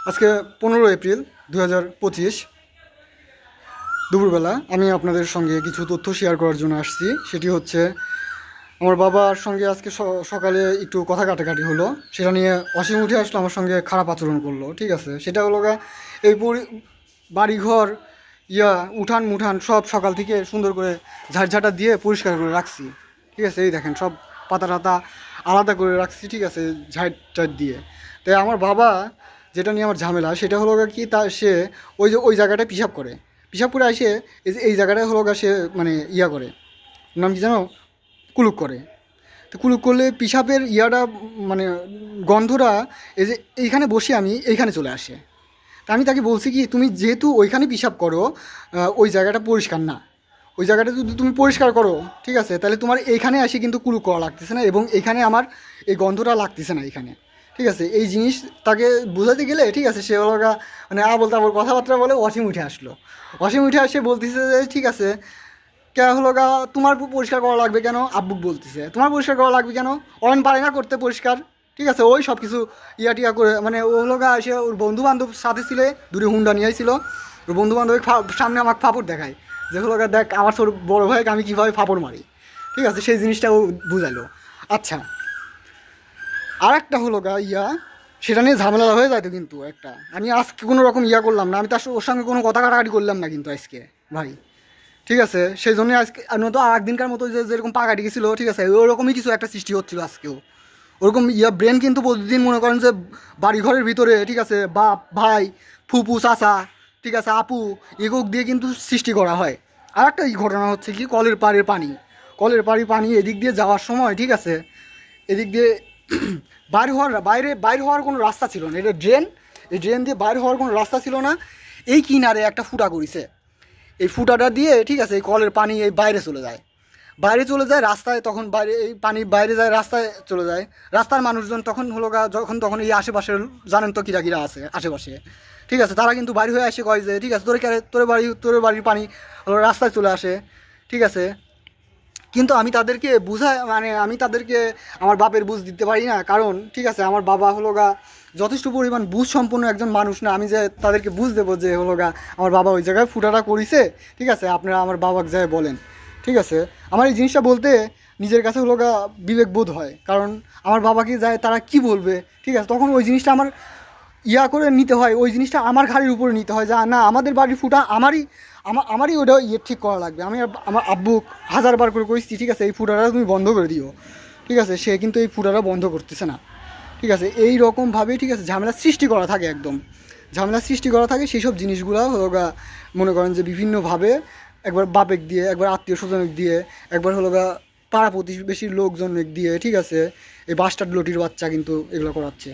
আজকে 15 এপ্রিল 2025 দুপুরবেলা আমি আপনাদের সঙ্গে কিছু তথ্য শেয়ার করার জন্য আসছি। সেটি হচ্ছে আমার বাবার সঙ্গে আজকে সকালে একটু কথা কাটাকাটি হলো, সেটা নিয়ে অসীম উঠে আসলো, আমার সঙ্গে খারাপ আচরণ করলো। ঠিক আছে, সেটা হলো এই বাড়িঘর উঠান মুঠান সব সকাল থেকে সুন্দর করে ঝাড়ঝাটা দিয়ে পরিষ্কার করে রাখছি। ঠিক আছে, এই দেখেন সব পাতা টাতা আলাদা করে রাখছি। ঠিক আছে, ঝাড় দিয়ে। তাই আমার বাবা যেটা নিয়ে আমার ঝামেলা সেটা হলো কি, সে ওই জায়গাটায় পিশাব করে এসে এই জায়গাটায় হলো সে মানে করে, নাম কি জানো, কুলুক করে। তো কুলুক করলে পিশাবের মানে গন্ধটা এইখানে বসে আমি এইখানে চলে আসে। তা আমি তাকে বলছি কি, তুমি যেহেতু ওইখানে পিশাব করো, ওই জায়গাটা পরিষ্কার না, ওই জায়গাটা যদি তুমি পরিষ্কার করো, ঠিক আছে, তাহলে তোমার এইখানে আসে কিন্তু কুলুক করা লাগতেছে না, এবং এইখানে আমার এই গন্ধটা লাগতেছে না এইখানে। ঠিক আছে, এই জিনিস তাকে বোঝাতে গেলে, ঠিক আছে, সে হলো মানে বলতে আবার কথাবার্তা বলে অসীম উঠে আসলো। অসীম উঠে আসে বলতেছে যে ঠিক আছে, কে হলো তোমার পরিষ্কার করা লাগবে কেন, আব্বু বলতেছে তোমার পরিষ্কার করা লাগবে কেন, অন পারে না করতে পরিষ্কার। ঠিক আছে, ওই সব কিছু টিয়া করে, মানে ও হলো এসে ওর বন্ধু বান্ধব সাথে ছিল, দূরে হুন্ডা নিয়ে আইছিল। ওর বন্ধু বান্ধবের সামনে আমাকে ফাপড় দেখায় যে হলো দেখ আমার ছোট বড় ভাইকে আমি কীভাবে ফাপড় মারি। ঠিক আছে, সেই জিনিসটা ও বুঝাইলো। আচ্ছা, আর একটা হলো সেটা নিয়ে ঝামেলা হয়ে যায়। তো কিন্তু একটা আমি আজকে কোনো রকম করলাম না, আমি তার ওর সঙ্গে কোনো কথা কাটাকাটি করলাম না কিন্তু আজকে ভাই। ঠিক আছে, সেই জন্যই আজকে নয়তো আর একদিনকার মতো যেরকম পাকাটি গেছিলো, ঠিক আছে, ওরকমই কিছু একটা সৃষ্টি হচ্ছিলো আজকেও। ওরকম ব্রেন কিন্তু প্রতিদিন মনে করেন যে বাড়িঘরের ভিতরে, ঠিক আছে, বাপ ভাই ফুপু চাচা, ঠিক আছে, আপু, এগুলো দিয়ে কিন্তু সৃষ্টি করা হয়। আর একটা ঘটনা হচ্ছে কি, কলের পাড়ের পানি এদিক দিয়ে যাওয়ার সময়, ঠিক আছে, এদিক দিয়ে বাইরে হওয়ার কোনো রাস্তা ছিল না। এটা ড্রেন, এই ড্রেন দিয়ে বাইরে হওয়ার কোনো রাস্তা ছিল না। এই কিনারে একটা ফুটা করেছে, এই ফুটাটা দিয়ে, ঠিক আছে, এই কলের পানি এই বাইরে চলে যায় রাস্তায়। তখন বাইরে এই পানি বাইরে যায়, রাস্তায় চলে যায়। রাস্তার মানুষজন তখন হলো তখন এই আশেপাশের জানেন তো কিরা আছে আশেপাশে, ঠিক আছে, তারা কিন্তু বাড়ি হয়ে আসে কয় যে ঠিক আছে তোর বাড়ির পানি হলো রাস্তায় চলে আসে। ঠিক আছে, কিন্তু আমি তাদেরকে আমি তাদেরকে আমার বাপের বুঝ দিতে পারি না, কারণ ঠিক আছে, আমার বাবা হলো যথেষ্ট পরিমাণ বুঝ সম্পন্ন একজন মানুষ না। আমি যে তাদেরকে বুঝ দেবো যে হলো আমার বাবা ওই জায়গায় ফুটাটা করেছে, ঠিক আছে, আপনারা আমার বাবাকে যায় বলেন। ঠিক আছে, আমার এই জিনিসটা বলতে নিজের কাছে হলো বিবেক বোধ হয়, কারণ আমার বাবাকে যায় তারা কি বলবে। ঠিক আছে, তখন ওই জিনিসটা আমার করে নিতে হয়, ওই জিনিসটা আমার ঘাড়ির উপরে নিতে হয়, যা না আমাদের বাড়ির ফুটা আমারই ওটা ঠিক করা লাগবে। আমি আমার আব্বু হাজারবার করে কইছি, ঠিক আছে, এই ফুটাটা তুমি বন্ধ করে দিও। ঠিক আছে, সে কিন্তু এই ফুটাটা বন্ধ করতেছে না। ঠিক আছে, এই রকমভাবেই, ঠিক আছে, ঝামেলা সৃষ্টি করা থাকে, একদম ঝামেলা সৃষ্টি করা থাকে। সেই সব জিনিসগুলো হলো মনে করেন যে বিভিন্নভাবে, একবার বাপেক দিয়ে, একবার আত্মীয় স্বজনক দিয়ে, একবার হলো পাড়া প্রতিবেশীর লোকজনক দিয়ে, ঠিক আছে, এই বাস্টার্ড লটির বাচ্চা কিন্তু এগুলো করাচ্ছে।